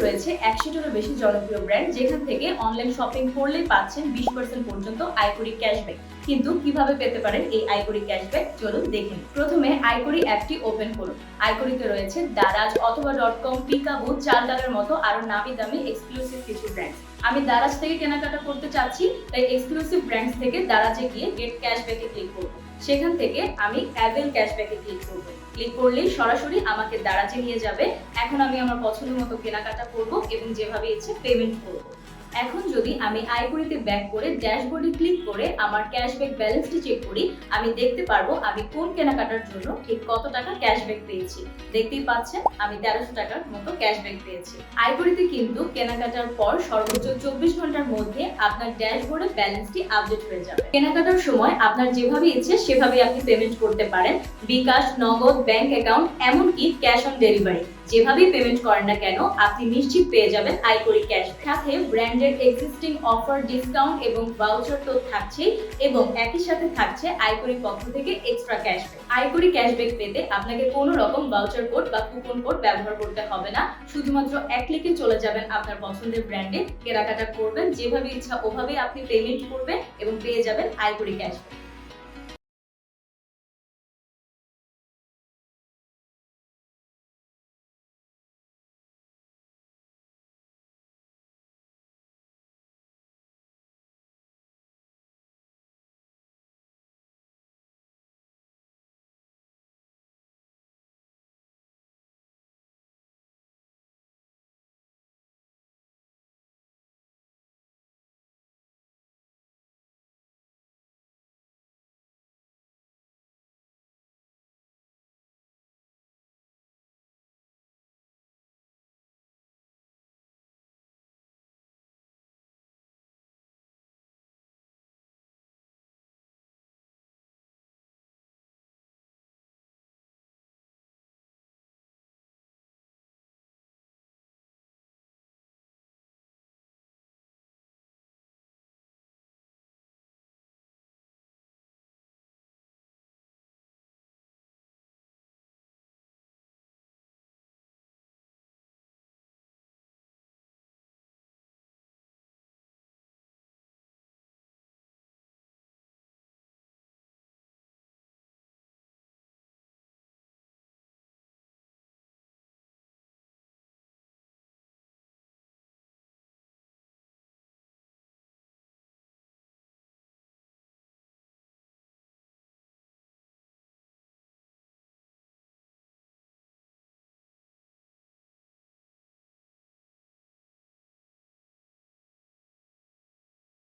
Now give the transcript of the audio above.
রয়েছে 100টারও বেশি জনপ্রিয় ব্র্যান্ড, যেখান থেকে অনলাইন শপিং করলেই পাচ্ছেন 20% পর্যন্ত আইকরি ক্যাশব্যাক। কিন্তু কিভাবে পেতে পারেন এই আইকরি ক্যাশব্যাক, চলুন দেখে নিই। প্রথমে আইকরি অ্যাপটি ওপেন করুন। আইকরিতে রয়েছে দারাজ অথবা .com, পিকাবু, চালডালের মতো আরো নামি দামি এক্সক্লুসিভ কিছু ব্র্যান্ড। আমি দারাজ থেকে কেনাকাটা করতে চাচ্ছি, তাই এক্সক্লুসিভ ব্র্যান্ডস থেকে দারাজে গিয়ে গেট ক্যাশব্যাকে ক্লিক করব। সেখান থেকে আমি অ্যাভেল ক্যাশব্যাকে ক্লিক করব। ক্লিক করলেই সরাসরি আমাকে দারাজে নিয়ে যাবে। এখন আমি আমার পছন্দ মতো কেনাকাটা করব এবং যেভাবে ইচ্ছে পেমেন্ট করব। এখন যদি আমি আইকরিতে ব্যাক করে ড্যাশবোর্ডে ক্লিক করে আমার ক্যাশব্যাক ব্যালেন্সটি চেক করি, আমি দেখতে পারবো আমি কোন কেনাকাটার জন্য ঠিক কত টাকা ক্যাশব্যাক পেয়েছি। দেখতেই পাচ্ছেন আমি 1300 টাকার মতো ক্যাশব্যাক পেয়েছি। আইকরিতে কিন্তু কেনাকাটার পর সর্বোচ্চ 24 ঘন্টার মধ্যে আপনার ড্যাশবোর্ডে ব্যালেন্সটি আপডেট হয়ে যাবে। কেনাকাটার সময় আপনার যেভাবে ইচ্ছে সেভাবে আপনি পেমেন্ট করতে পারেন। বিকাশ, নগদ, ব্যাংক অ্যাকাউন্ট, এমনকি ক্যাশ অন ডেলিভারি, যেভাবেই পেমেন্ট করেন না কেন আপনি নিশ্চিত পেয়ে যাবেন আইকরি ক্যাশ। সাথে ব্র্যান্ডের এক্সিস্টিং অফার, ডিসকাউন্ট এবং ভাউচার তো থাকছেই, এবং একই সাথে থাকছে আইকরি পক্ষ থেকে এক্সট্রা ক্যাশব্যাক। আইকরি ক্যাশব্যাক পেতে আপনাকে কোনো রকম ভাউচার কোড বা কুপন কোড ব্যবহার করতে হবে না। শুধুমাত্র এক ক্লিকে চলে যাবেন আপনার পছন্দের ব্র্যান্ডে, কেনাকাটা করবেন, যেভাবে ইচ্ছা ওভাবে আপনি পেমেন্ট করবেন এবং পেয়ে যাবেন আইকরি ক্যাশব্যাক।